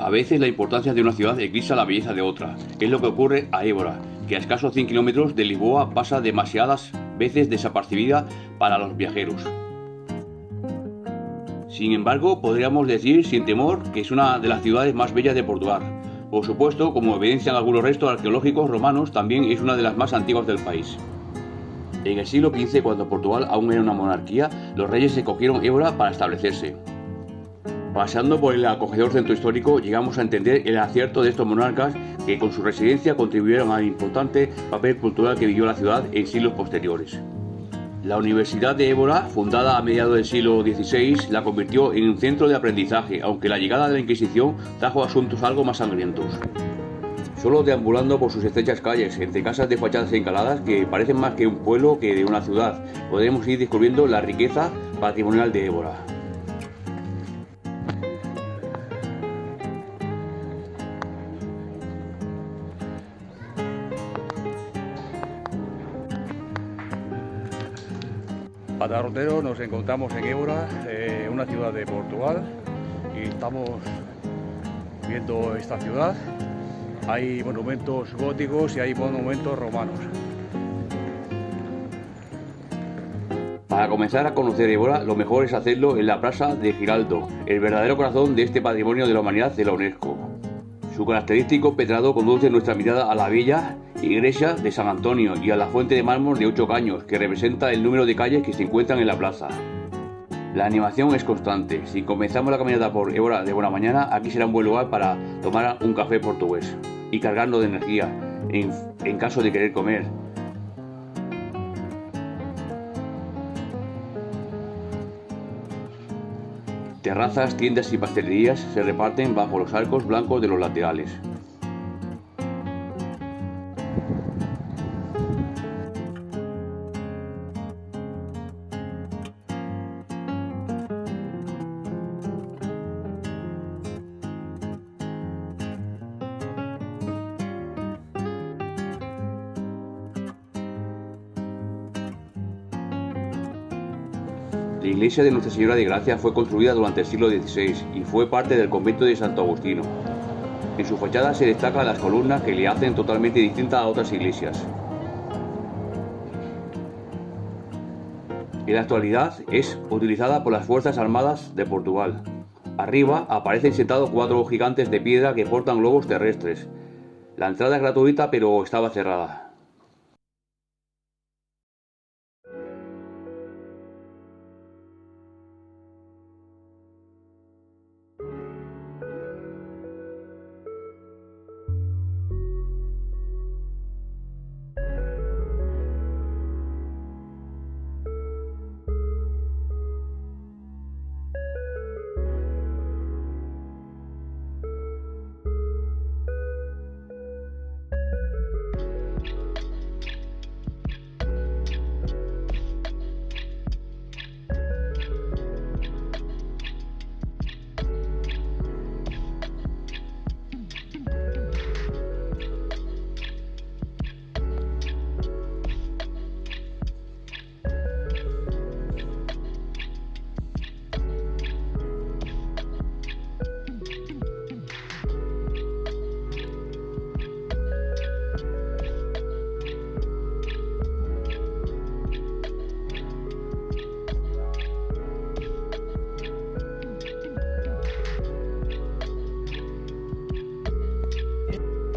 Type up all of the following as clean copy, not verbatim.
A veces la importancia de una ciudad eclipsa la belleza de otra. Es lo que ocurre a Évora, que a escasos 100 kilómetros de Lisboa pasa demasiadas veces desapercibida para los viajeros. Sin embargo, podríamos decir sin temor que es una de las ciudades más bellas de Portugal. Por supuesto, como evidencian algunos restos arqueológicos romanos, también es una de las más antiguas del país. En el siglo XV, cuando Portugal aún era una monarquía, los reyes escogieron Évora para establecerse. Paseando por el acogedor centro histórico, llegamos a entender el acierto de estos monarcas que con su residencia contribuyeron al importante papel cultural que vivió la ciudad en siglos posteriores. La Universidad de Évora, fundada a mediados del siglo XVI, la convirtió en un centro de aprendizaje, aunque la llegada de la Inquisición trajo asuntos algo más sangrientos. Solo deambulando por sus estrechas calles, entre casas de fachadas encaladas que parecen más que un pueblo que de una ciudad, podremos ir descubriendo la riqueza patrimonial de Évora. A derrotero nos encontramos en Évora, una ciudad de Portugal, y estamos viendo esta ciudad. Hay monumentos góticos y hay monumentos romanos. Para comenzar a conocer Évora, lo mejor es hacerlo en la Plaza de Giraldo, el verdadero corazón de este patrimonio de la humanidad de la UNESCO. Su característico pedrado conduce nuestra mirada a la bella iglesia de San Antonio y a la fuente de mármol de 8 caños, que representa el número de calles que se encuentran en la plaza. La animación es constante. Si comenzamos la caminata por Évora de buena mañana, aquí será un buen lugar para tomar un café portugués y cargarnos de energía en caso de querer comer. Terrazas, tiendas y pastelerías se reparten bajo los arcos blancos de los laterales. La iglesia de Nuestra Señora de Gracia fue construida durante el siglo XVI y fue parte del convento de Santo Agustino. En su fachada se destacan las columnas que le hacen totalmente distinta a otras iglesias. En la actualidad es utilizada por las Fuerzas Armadas de Portugal. Arriba aparecen sentados 4 gigantes de piedra que portan globos terrestres. La entrada es gratuita, pero estaba cerrada.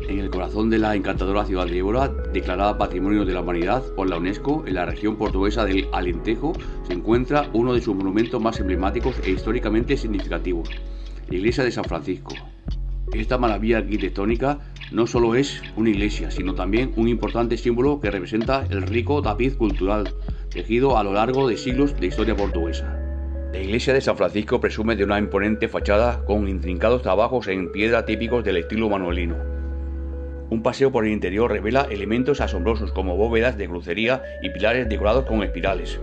En el corazón de la encantadora ciudad de Évora, declarada Patrimonio de la Humanidad por la UNESCO, en la región portuguesa del Alentejo, se encuentra uno de sus monumentos más emblemáticos e históricamente significativos, la iglesia de San Francisco. Esta maravilla arquitectónica no solo es una iglesia, sino también un importante símbolo que representa el rico tapiz cultural, tejido a lo largo de siglos de historia portuguesa. La iglesia de San Francisco presume de una imponente fachada con intrincados trabajos en piedra típicos del estilo manuelino. Un paseo por el interior revela elementos asombrosos como bóvedas de crucería y pilares decorados con espirales,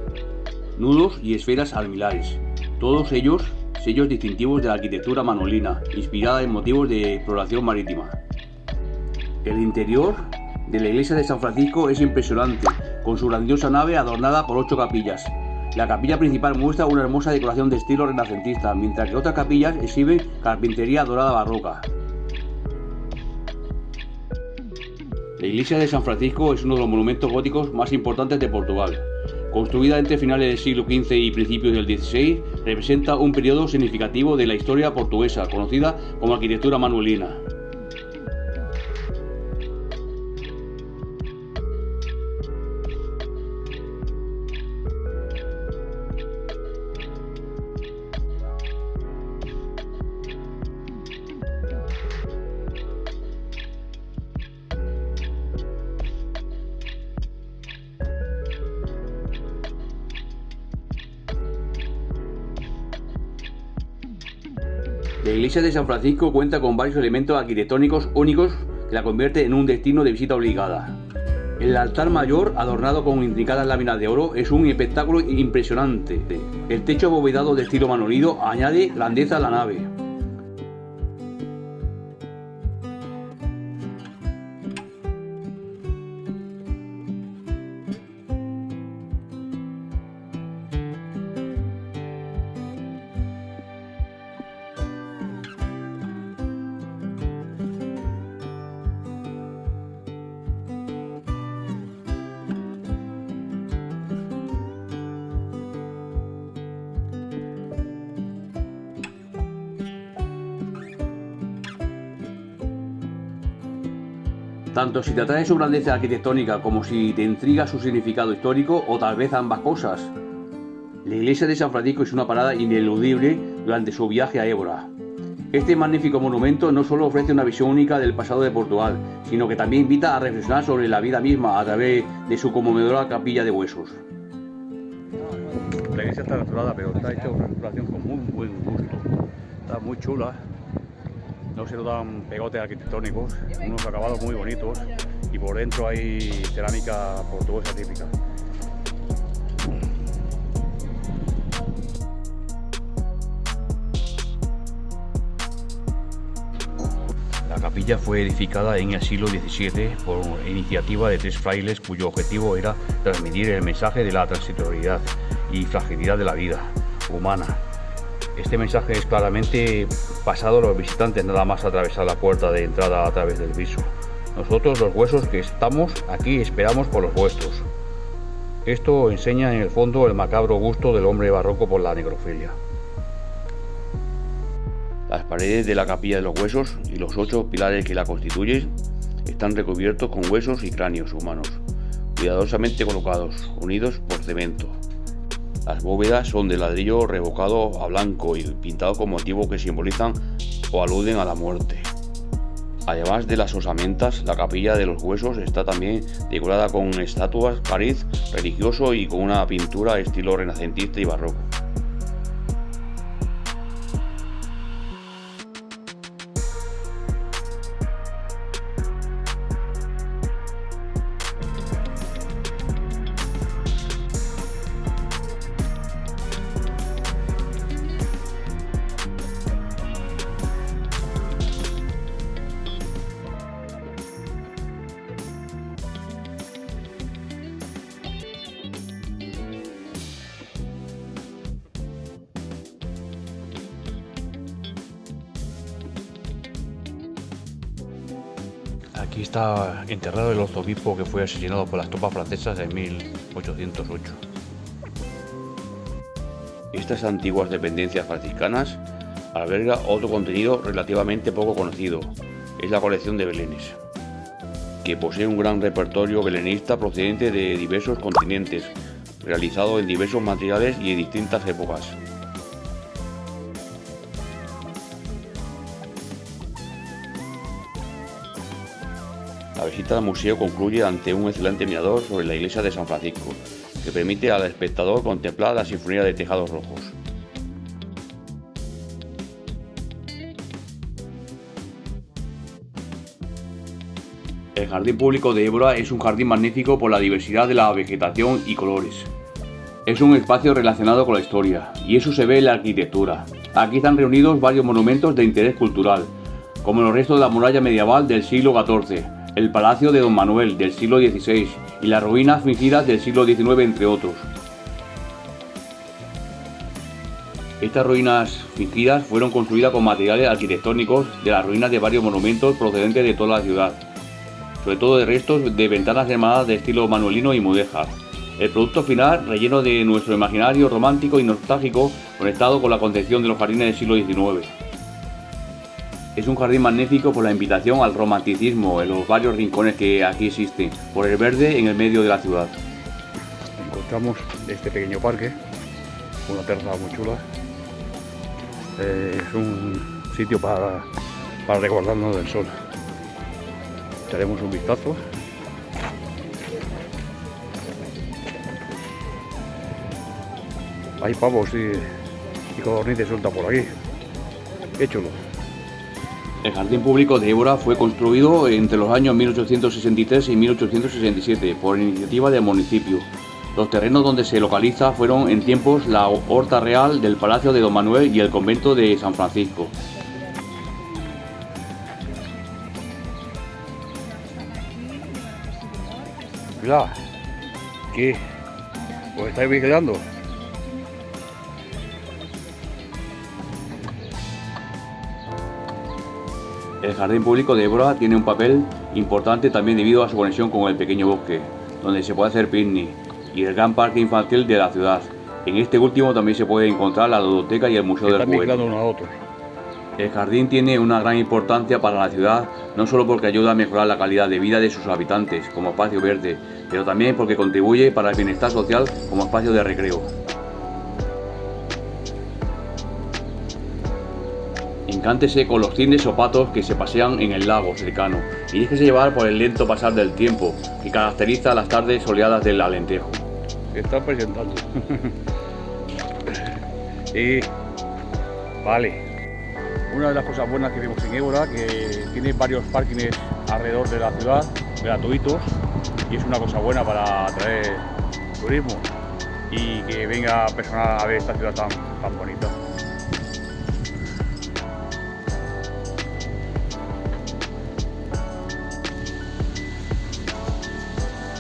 nudos y esferas almilares, todos ellos sellos distintivos de la arquitectura manuelina, inspirada en motivos de exploración marítima. El interior de la iglesia de San Francisco es impresionante, con su grandiosa nave adornada por 8 capillas, La capilla principal muestra una hermosa decoración de estilo renacentista, mientras que otras capillas exhiben carpintería dorada barroca. La iglesia de San Francisco es uno de los monumentos góticos más importantes de Portugal. Construida entre finales del siglo XV y principios del XVI, representa un periodo significativo de la historia portuguesa, conocida como arquitectura manuelina. La iglesia de San Francisco cuenta con varios elementos arquitectónicos únicos que la convierte en un destino de visita obligada. El altar mayor, adornado con intrincadas láminas de oro, es un espectáculo impresionante. El techo abovedado de estilo manolido añade grandeza a la nave. Tanto si te atrae su grandeza arquitectónica como si te intriga su significado histórico, o tal vez ambas cosas. La iglesia de San Francisco es una parada ineludible durante su viaje a Évora. Este magnífico monumento no solo ofrece una visión única del pasado de Portugal, sino que también invita a reflexionar sobre la vida misma a través de su conmovedora capilla de huesos. La iglesia está restaurada, pero está hecha una restauración con muy buen gusto. Está muy chula. No se notan pegotes arquitectónicos, unos acabados muy bonitos, y por dentro hay cerámica portuguesa típica. La capilla fue edificada en el siglo XVII por iniciativa de 3 frailes cuyo objetivo era transmitir el mensaje de la transitoriedad y fragilidad de la vida humana. Este mensaje es claramente pasado a los visitantes nada más atravesar la puerta de entrada a través del viso. Nosotros, los huesos que estamos aquí, esperamos por los vuestros. Esto enseña en el fondo el macabro gusto del hombre barroco por la necrofilia. Las paredes de la capilla de los huesos y los 8 pilares que la constituyen están recubiertos con huesos y cráneos humanos, cuidadosamente colocados, unidos por cemento. Las bóvedas son de ladrillo revocado a blanco y pintado con motivos que simbolizan o aluden a la muerte. Además de las osamentas, la capilla de los huesos está también decorada con estatuas, cariz religioso y con una pintura estilo renacentista y barroco. Aquí está enterrado el arzobispo que fue asesinado por las tropas francesas en 1808. Estas antiguas dependencias franciscanas alberga otro contenido relativamente poco conocido, es la colección de belenes, que posee un gran repertorio belenista procedente de diversos continentes, realizado en diversos materiales y en distintas épocas. La visita al museo concluye ante un excelente mirador sobre la iglesia de San Francisco, que permite al espectador contemplar la sinfonía de tejados rojos. El jardín público de Évora es un jardín magnífico por la diversidad de la vegetación y colores. Es un espacio relacionado con la historia, y eso se ve en la arquitectura. Aquí están reunidos varios monumentos de interés cultural, como los restos de la muralla medieval del siglo XIV, el Palacio de Don Manuel del siglo XVI y las ruinas fingidas del siglo XIX, entre otros. Estas ruinas fingidas fueron construidas con materiales arquitectónicos de las ruinas de varios monumentos procedentes de toda la ciudad, sobre todo de restos de ventanas hermanadas de estilo manuelino y mudéjar. El producto final, relleno de nuestro imaginario romántico y nostálgico, conectado con la concepción de los jardines del siglo XIX. Es un jardín magnífico por la invitación al romanticismo en los varios rincones que aquí existen, por el verde en el medio de la ciudad. Encontramos este pequeño parque, una terraza muy chula. Es un sitio para resguardarnos del sol. Echaremos un vistazo. Hay pavos y codornices sueltas por aquí. Qué chulo. El Jardín Público de Évora fue construido entre los años 1863 y 1867 por iniciativa del municipio. Los terrenos donde se localiza fueron en tiempos la Horta Real del Palacio de Don Manuel y el Convento de San Francisco. Mira, ¿qué? ¿Os estáis vigilando? El Jardín Público de Évora tiene un papel importante también debido a su conexión con el pequeño bosque, donde se puede hacer picnic, y el gran parque infantil de la ciudad. En este último también se puede encontrar la ludoteca y el Museo del Juguete. Están vigilando unos a otros. El jardín tiene una gran importancia para la ciudad, no solo porque ayuda a mejorar la calidad de vida de sus habitantes como espacio verde, pero también porque contribuye para el bienestar social como espacio de recreo. Encántese con los cisnes o patos que se pasean en el lago cercano y déjese llevar por el lento pasar del tiempo que caracteriza las tardes soleadas del Alentejo. Se están presentando. Y vale. Una de las cosas buenas que vemos en Évora, que tiene varios parkings alrededor de la ciudad, gratuitos, y es una cosa buena para atraer turismo y que venga personas a ver esta ciudad tan bonita.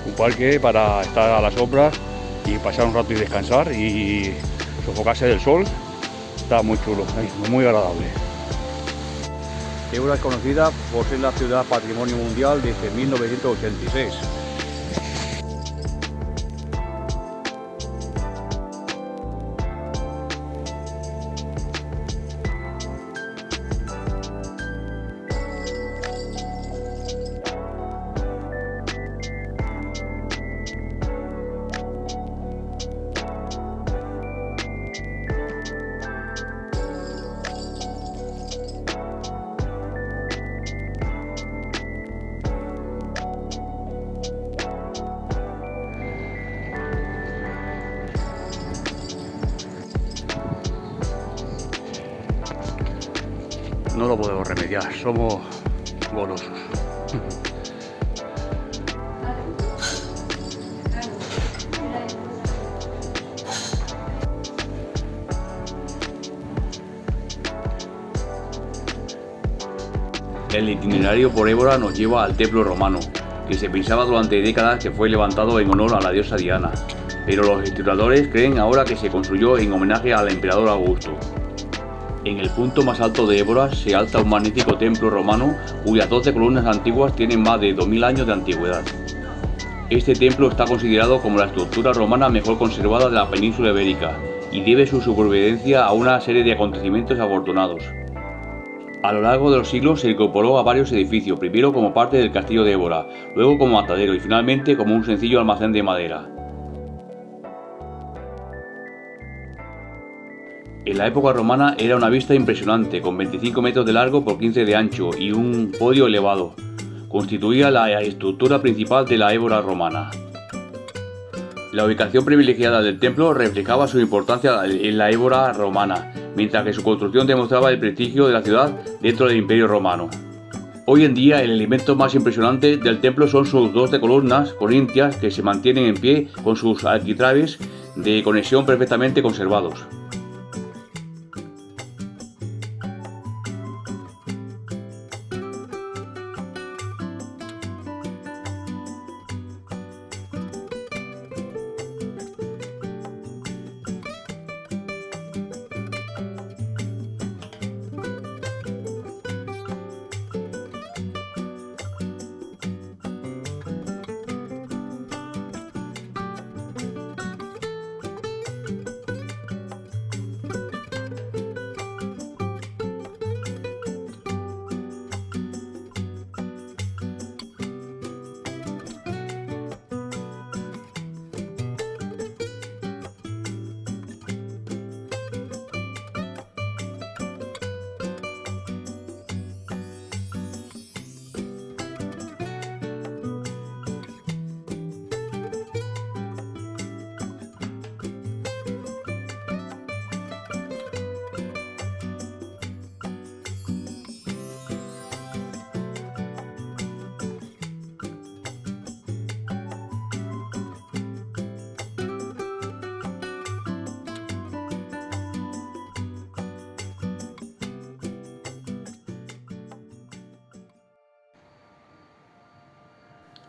Un parque para estar a la sombra y pasar un rato y descansar y sofocarse del sol. Está muy chulo, muy agradable. Évora es conocida por ser la ciudad patrimonio mundial desde 1986. No lo podemos remediar, somos golosos. El itinerario por Évora nos lleva al templo romano, que se pensaba durante décadas que fue levantado en honor a la diosa Diana, pero los historiadores creen ahora que se construyó en homenaje al emperador Augusto. En el punto más alto de Évora se alza un magnífico templo romano cuyas 12 columnas antiguas tienen más de 2000 años de antigüedad. Este templo está considerado como la estructura romana mejor conservada de la península ibérica y debe su supervivencia a una serie de acontecimientos afortunados. A lo largo de los siglos se incorporó a varios edificios, primero como parte del castillo de Évora, luego como matadero y finalmente como un sencillo almacén de madera. En la época romana era una vista impresionante, con 25 metros de largo por 15 de ancho y un podio elevado. Constituía la estructura principal de la Évora romana. La ubicación privilegiada del templo reflejaba su importancia en la Évora romana, mientras que su construcción demostraba el prestigio de la ciudad dentro del Imperio Romano. Hoy en día el elemento más impresionante del templo son sus 12 columnas corintias que se mantienen en pie con sus arquitrabes de conexión perfectamente conservados.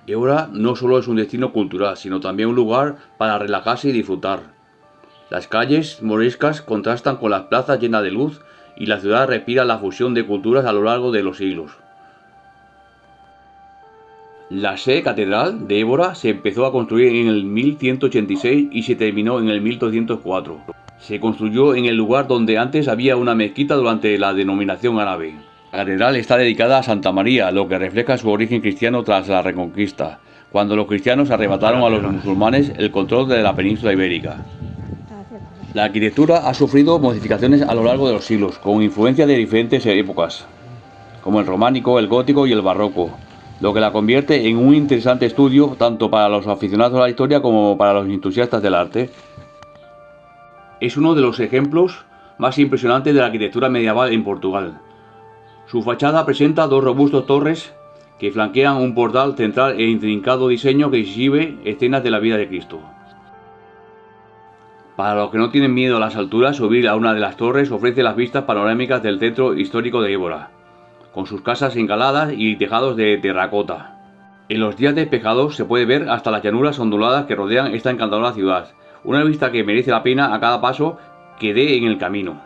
Évora no solo es un destino cultural, sino también un lugar para relajarse y disfrutar. Las calles moriscas contrastan con las plazas llenas de luz y la ciudad respira la fusión de culturas a lo largo de los siglos. La sede catedral de Évora se empezó a construir en el 1186 y se terminó en el 1204. Se construyó en el lugar donde antes había una mezquita durante la denominación árabe. La catedral está dedicada a Santa María, lo que refleja su origen cristiano tras la Reconquista, cuando los cristianos arrebataron a los musulmanes el control de la península ibérica. La arquitectura ha sufrido modificaciones a lo largo de los siglos, con influencia de diferentes épocas, como el románico, el gótico y el barroco, lo que la convierte en un interesante estudio tanto para los aficionados a la historia como para los entusiastas del arte. Es uno de los ejemplos más impresionantes de la arquitectura medieval en Portugal. Su fachada presenta dos robustos torres que flanquean un portal central e intrincado diseño que exhibe escenas de la vida de Cristo. Para los que no tienen miedo a las alturas, subir a una de las torres ofrece las vistas panorámicas del centro histórico de Évora, con sus casas encaladas y tejados de terracota. En los días despejados se puede ver hasta las llanuras onduladas que rodean esta encantadora ciudad, una vista que merece la pena a cada paso que dé en el camino.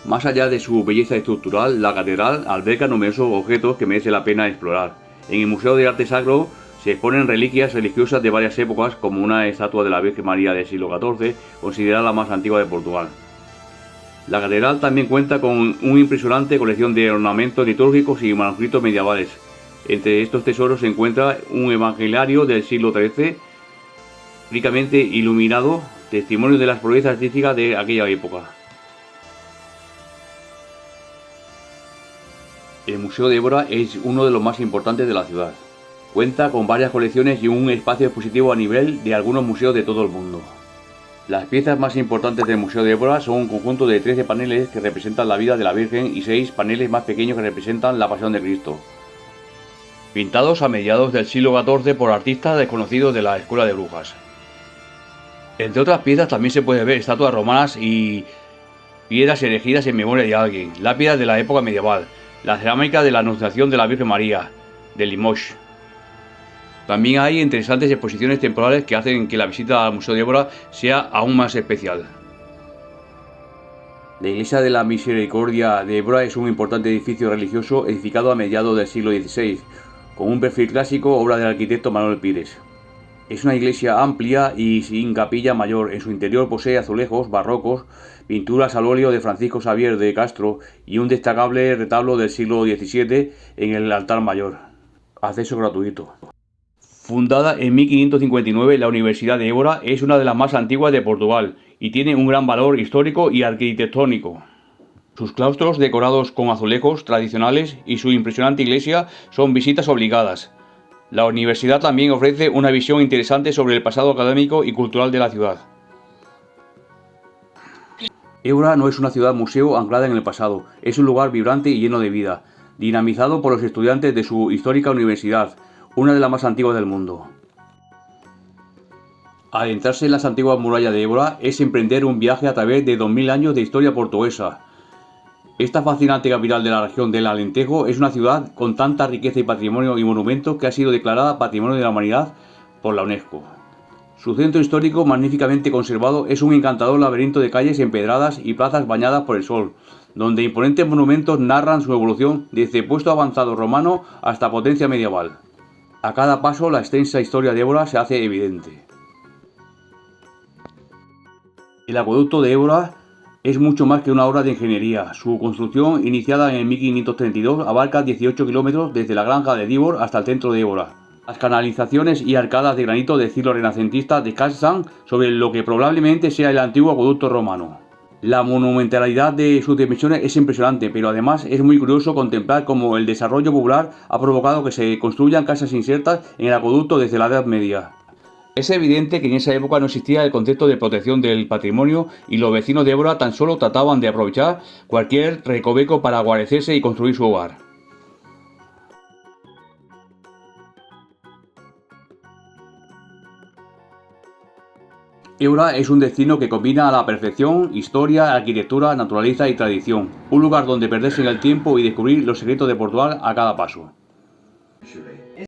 Más allá de su belleza estructural, la catedral alberga numerosos objetos que merece la pena explorar. En el Museo de Arte Sacro se exponen reliquias religiosas de varias épocas, como una estatua de la Virgen María del siglo XIV, considerada la más antigua de Portugal. La catedral también cuenta con una impresionante colección de ornamentos litúrgicos y manuscritos medievales. Entre estos tesoros se encuentra un evangeliario del siglo XIII, ricamente iluminado, testimonio de las proezas artísticas de aquella época. El Museo de Évora es uno de los más importantes de la ciudad. Cuenta con varias colecciones y un espacio expositivo a nivel de algunos museos de todo el mundo. Las piezas más importantes del Museo de Évora son un conjunto de 13 paneles que representan la vida de la Virgen y 6 paneles más pequeños que representan la Pasión de Cristo, pintados a mediados del siglo XIV por artistas desconocidos de la Escuela de Brujas. Entre otras piezas también se puede ver estatuas romanas y piedras erigidas en memoria de alguien, lápidas de la época medieval, la cerámica de la Anunciación de la Virgen María, de Limoges. También hay interesantes exposiciones temporales que hacen que la visita al Museo de Évora sea aún más especial. La iglesia de la Misericordia de Évora es un importante edificio religioso edificado a mediados del siglo XVI, con un perfil clásico, obra del arquitecto Manuel Pires. Es una iglesia amplia y sin capilla mayor. En su interior posee azulejos barrocos, pinturas al óleo de Francisco Xavier de Castro y un destacable retablo del siglo XVII en el altar mayor. Acceso gratuito. Fundada en 1559, la Universidad de Évora es una de las más antiguas de Portugal y tiene un gran valor histórico y arquitectónico. Sus claustros, decorados con azulejos tradicionales, y su impresionante iglesia son visitas obligadas. La universidad también ofrece una visión interesante sobre el pasado académico y cultural de la ciudad. Évora no es una ciudad-museo anclada en el pasado, es un lugar vibrante y lleno de vida, dinamizado por los estudiantes de su histórica universidad, una de las más antiguas del mundo. Adentrarse en las antiguas murallas de Évora es emprender un viaje a través de 2000 años de historia portuguesa. Esta fascinante capital de la región del Alentejo es una ciudad con tanta riqueza y patrimonio y monumentos que ha sido declarada Patrimonio de la Humanidad por la UNESCO. Su centro histórico, magníficamente conservado, es un encantador laberinto de calles empedradas y plazas bañadas por el sol, donde imponentes monumentos narran su evolución desde puesto avanzado romano hasta potencia medieval. A cada paso, la extensa historia de Évora se hace evidente. El acueducto de Évora es mucho más que una obra de ingeniería. Su construcción, iniciada en 1532, abarca 18 kilómetros desde la granja de Dívor hasta el centro de Évora. Las canalizaciones y arcadas de granito de estilo renacentista descansan sobre lo que probablemente sea el antiguo acueducto romano. La monumentalidad de sus dimensiones es impresionante, pero además es muy curioso contemplar cómo el desarrollo popular ha provocado que se construyan casas insertas en el acueducto desde la Edad Media. Es evidente que en esa época no existía el concepto de protección del patrimonio y los vecinos de Évora tan solo trataban de aprovechar cualquier recoveco para guarecerse y construir su hogar. Évora es un destino que combina a la perfección historia, arquitectura, naturaleza y tradición. Un lugar donde perderse en el tiempo y descubrir los secretos de Portugal a cada paso.